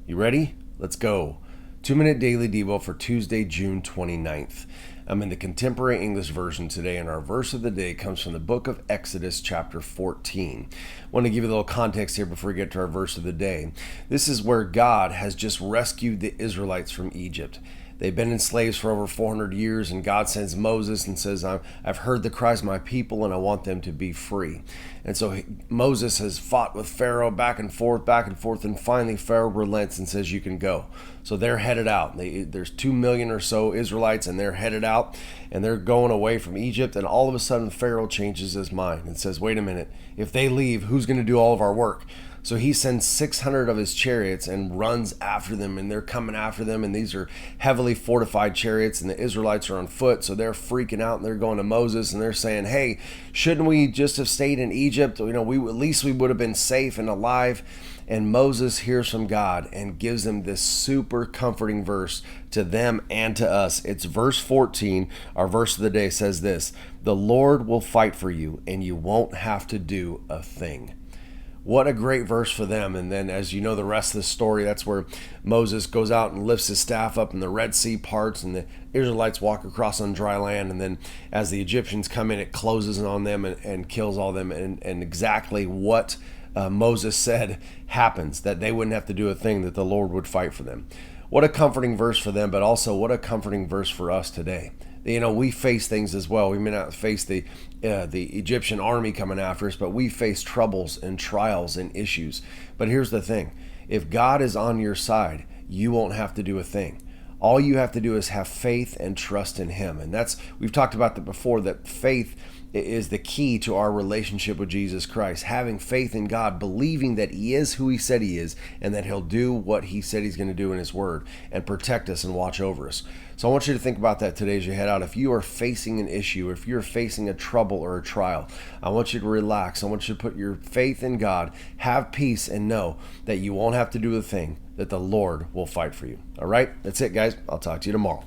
You ready? Let's go. 2-minute daily Devo for Tuesday, June 29th. I'm in the Contemporary English Version today, and our verse of the day comes from the book of Exodus, chapter 14. I want to give you a little context here before we get to our verse of the day. This is where God has just rescued the Israelites from Egypt. They've been in slaves for over 400 years, and God sends Moses and says, I've heard the cries of my people, and I want them to be free. And so Moses has fought with Pharaoh back and forth, and finally Pharaoh relents and says, you can go. So they're headed out. There's 2 million or so Israelites, and they're headed out, and they're going away from Egypt, and all of a sudden Pharaoh changes his mind and says, wait a minute, if they leave, who's going to do all of our work? So he sends 600 of his chariots and runs after them, and they're coming after them, and these are heavily fortified chariots, and the Israelites are on foot, so they're freaking out, and they're going to Moses, and they're saying, hey, shouldn't we just have stayed in Egypt? At least we would have been safe and alive. And Moses hears from God and gives them this super comforting verse to them and to us. It's verse 14. Our verse of the day says this: the Lord will fight for you, and you won't have to do a thing. What a great verse for them. And then, as you know, the rest of the story, that's where Moses goes out and lifts his staff up, and the Red Sea parts, and the Israelites walk across on dry land. And then as the Egyptians come in, it closes on them and kills all them. And exactly what Moses said happens, that they wouldn't have to do a thing, that the Lord would fight for them. What a comforting verse for them, but also what a comforting verse for us today. We face things as well. We may not face the Egyptian army coming after us, but we face troubles and trials and issues. But here's the thing: if God is on your side, you won't have to do a thing. All you have to do is have faith and trust in Him. And we've talked about that before, that faith is the key to our relationship with Jesus Christ. Having faith in God, believing that He is who He said He is, and that He'll do what He said He's going to do in His Word and protect us and watch over us. So I want you to think about that today as you head out. If you are facing an issue, if you're facing a trouble or a trial, I want you to relax. I want you to put your faith in God, have peace, and know that you won't have to do a thing, that the Lord will fight for you. All right? That's it, guys. I'll talk to you tomorrow.